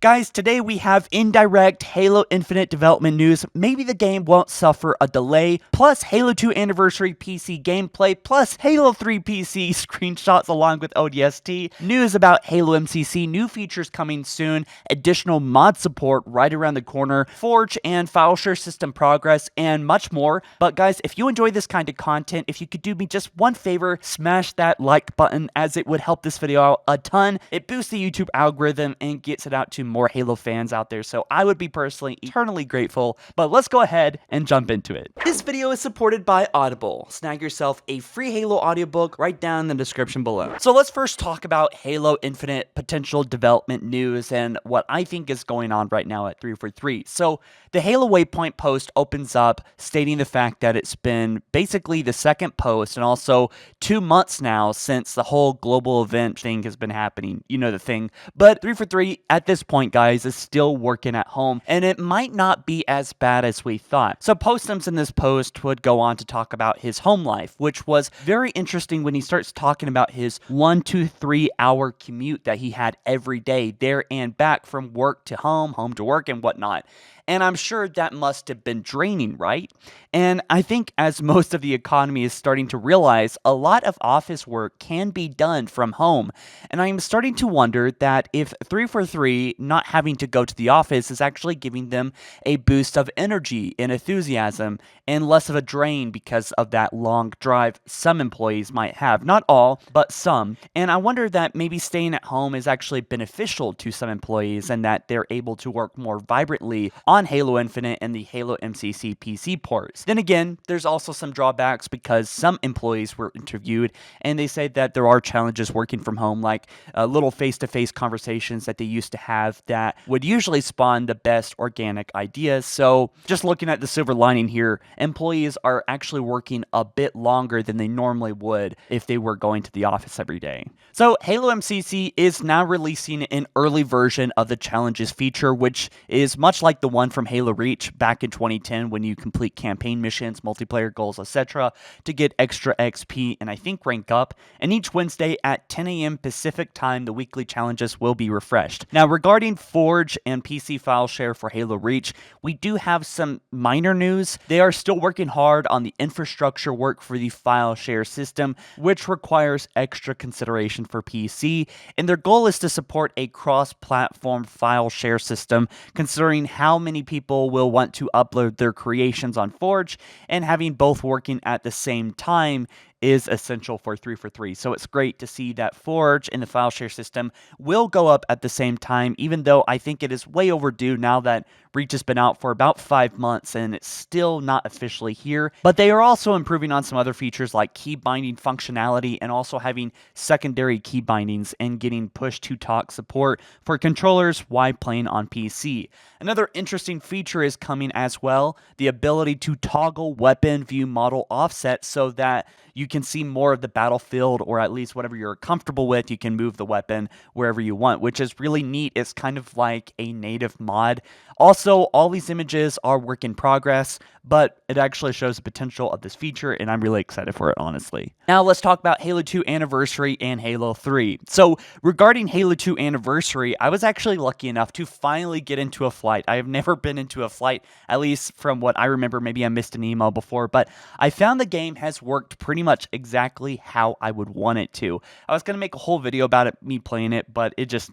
Guys, today we have indirect Halo Infinite development news. Maybe the game won't suffer a delay, plus Halo 2 Anniversary PC gameplay, plus Halo 3 PC screenshots along with ODST, news about Halo MCC, new features coming soon, additional mod support right around the corner, Forge and file share system progress, and much more. But guys, if you enjoy this kind of content, if you could do me just one favor, smash that like button as it would help this video out a ton. It boosts the YouTube algorithm and gets it out to more Halo fans out there, so I would be personally eternally grateful. But let's go ahead and jump into it. This video is supported by Audible. Snag yourself a free Halo audiobook right down in the description below. So let's first talk about Halo Infinite potential development news and what I think is going on right now at 343. So the Halo Waypoint post opens up stating the fact that it's been basically the second post and also 2 months now since the whole global event thing has been happening. You know the thing. But 343 at this point, guys, is still working at home, and it might not be as bad as we thought. So Postums in this post would go on to talk about his home life, which was very interesting when he starts talking about his 1 to 3 hour commute that he had every day there and back from work to home, home to work and whatnot. And I'm sure that must have been draining, right? And I think as most of the economy is starting to realize, a lot of office work can be done from home. And I'm starting to wonder that if 343 not having to go to the office is actually giving them a boost of energy and enthusiasm and less of a drain because of that long drive some employees might have. Not all, but some. And I wonder that maybe staying at home is actually beneficial to some employees and that they're able to work more vibrantly on Halo Infinite and the Halo MCC PC ports. Then again, there's also some drawbacks because some employees were interviewed and they say that there are challenges working from home, like little face-to-face conversations that they used to have that would usually spawn the best organic ideas. So just looking at the silver lining here, employees are actually working a bit longer than they normally would if they were going to the office every day. So Halo MCC is now releasing an early version of the challenges feature, which is much like the one from Halo Reach back in 2010 when you complete campaign missions, multiplayer goals, etc. to get extra XP and I think rank up. And each Wednesday at 10 a.m. Pacific time, the weekly challenges will be refreshed. Now regarding Forge and PC file share for Halo Reach, we do have some minor news. They are still working hard on the infrastructure work for the file share system, which requires extra consideration for PC, and their goal is to support a cross-platform file share system, considering how many people will want to upload their creations on Forge, and having both working at the same time is essential for 343. So it's great to see that Forge and the file share system will go up at the same time, even though I think it is way overdue now that Reach has been out for about 5 months and it's still not officially here. But they are also improving on some other features like key binding functionality and also having secondary key bindings and getting push to talk support for controllers while playing on PC. Another interesting feature is coming as well, the ability to toggle weapon view model offset so that you can see more of the battlefield, or at least whatever you're comfortable with, you can move the weapon wherever you want, which is really neat. It's kind of like a native mod. Also, all these images are work in progress, but it actually shows the potential of this feature, and I'm really excited for it, honestly. Now, let's talk about Halo 2 Anniversary and Halo 3. So, regarding Halo 2 Anniversary, I was actually lucky enough to finally get into a flight. I have never been into a flight, at least from what I remember. Maybe I missed an email before, but I found the game has worked pretty much exactly how I would want it to. I was going to make a whole video about it, me playing it, but it just,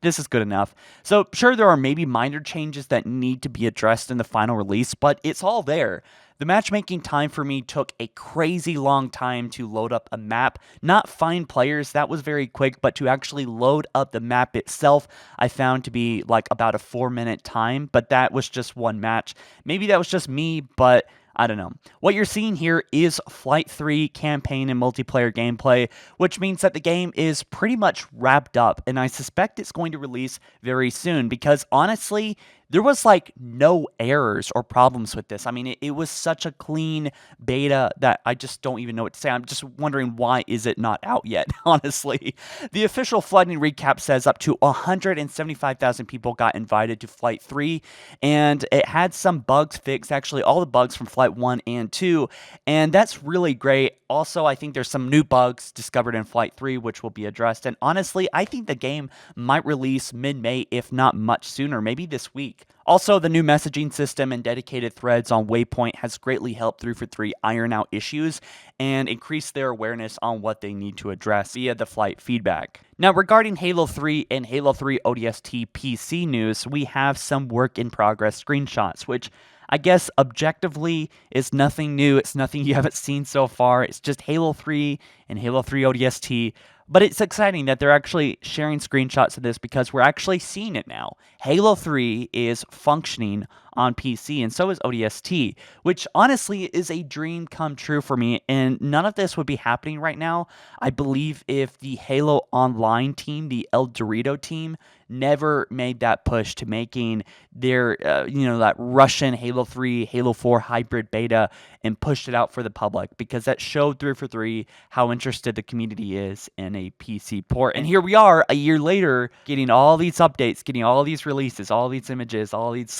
this is good enough. So sure, there are maybe minor changes that need to be addressed in the final release, but it's all there. The matchmaking time for me took a crazy long time to load up a map. Not find players, that was very quick, but to actually load up the map itself, I found to be like about a 4-minute time, but that was just one match. Maybe that was just me, but I don't know. What you're seeing here is Flight 3 campaign and multiplayer gameplay, which means that the game is pretty much wrapped up, and I suspect it's going to release very soon because honestly, there was like no errors or problems with this. I mean, it was such a clean beta that I just don't even know what to say. I'm just wondering, why is it not out yet, honestly. The official flooding recap says up to 175,000 people got invited to Flight 3, and it had some bugs fixed, actually all the bugs from Flight 1 and 2, and that's really great. Also, I think there's some new bugs discovered in Flight 3 which will be addressed, and honestly, I think the game might release mid-May, if not much sooner, maybe this week. Also, the new messaging system and dedicated threads on Waypoint has greatly helped 343 iron out issues and increase their awareness on what they need to address via the flight feedback. Now, regarding Halo 3 and Halo 3 ODST PC news, we have some work in progress screenshots, which I guess objectively is nothing new. It's nothing you haven't seen so far. It's just Halo 3 and Halo 3 ODST. But it's exciting that they're actually sharing screenshots of this, because we're actually seeing it now. Halo 3 is functioning on PC, and so is ODST, which honestly is a dream come true for me, and none of this would be happening right now, I believe, if the Halo Online team, the El Dorito team, never made that push to making their, that Russian Halo 3, Halo 4 hybrid beta and pushed it out for the public, because that showed 343 how interested the community is in a PC port. And here we are a year later, getting all these updates, getting all these releases, all these images, all these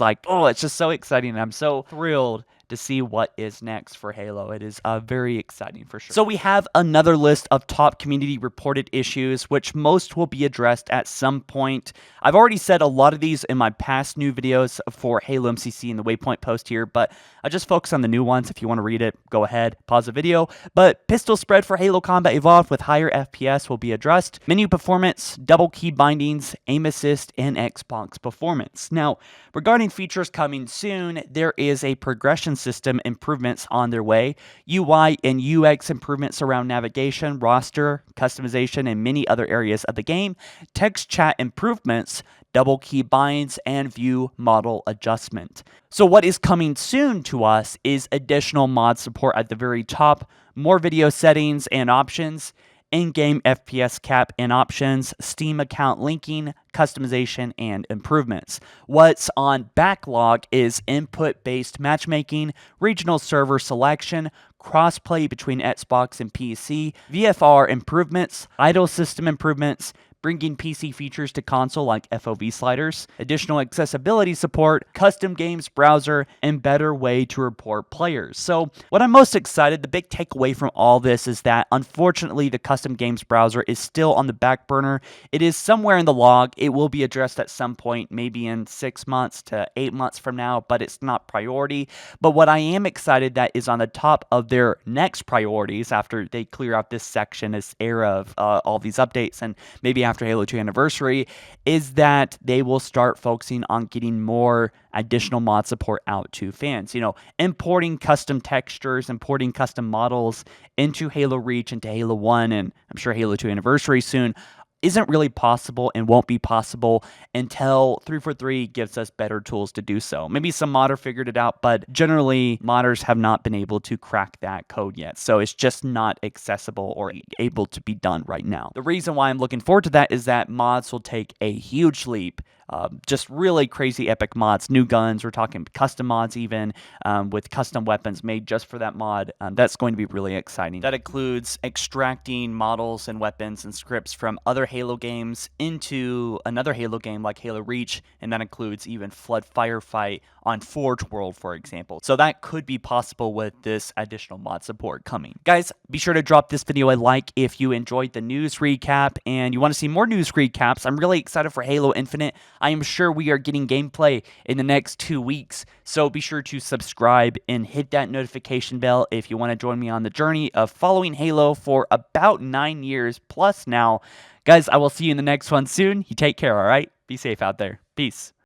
it's just so exciting. And I'm so thrilled to see what is next for Halo. It is very exciting for sure. So we have another list of top community reported issues, which most will be addressed at some point. I've already said a lot of these in my past new videos for Halo MCC in the Waypoint post here, but I just focus on the new ones. If you want to read it, go ahead, pause the video. But pistol spread for Halo Combat Evolved with higher FPS will be addressed. Menu performance, double key bindings, aim assist, and Xbox performance. Now, regarding features coming soon, there is a progression system improvements on their way, UI and UX improvements around navigation, roster, customization, and many other areas of the game, text chat improvements, double key binds, and view model adjustment. So what is coming soon to us is additional mod support at the very top, more video settings and options, in-game FPS cap and options, Steam account linking, customization, and improvements. What's on backlog is input-based matchmaking, regional server selection, crossplay between Xbox and PC, VFR improvements, idle system improvements, bringing PC features to console like FOV sliders, additional accessibility support, custom games browser, and better way to report players. So what I'm most excited, the big takeaway from all this is that unfortunately the custom games browser is still on the back burner. It is somewhere in the log. It will be addressed at some point, maybe in 6 months to 8 months from now, but it's not priority. But what I am excited that is on the top of their next priorities after they clear out this section, this era of all these updates, and maybe after Halo 2 Anniversary, is that they will start focusing on getting more additional mod support out to fans. Importing custom textures, importing custom models into Halo Reach, into Halo 1, and I'm sure Halo 2 Anniversary soon, isn't really possible and won't be possible until 343 gives us better tools to do so. Maybe some modder figured it out, but generally modders have not been able to crack that code yet. So it's just not accessible or able to be done right now. The reason why I'm looking forward to that is that mods will take a huge leap. Just really crazy epic mods, new guns, we're talking custom mods even, with custom weapons made just for that mod. That's going to be really exciting. That includes extracting models and weapons and scripts from other Halo games into another Halo game like Halo Reach, and that includes even Flood Firefight on Forge World, for example. So that could be possible with this additional mod support coming. Guys, be sure to drop this video a like if you enjoyed the news recap and you want to see more news recaps. I'm really excited for Halo Infinite. I am sure we are getting gameplay in the next 2 weeks, so be sure to subscribe and hit that notification bell if you want to join me on the journey of following Halo for about 9 years plus now. Guys, I will see you in the next one soon. You take care, all right? Be safe out there. Peace.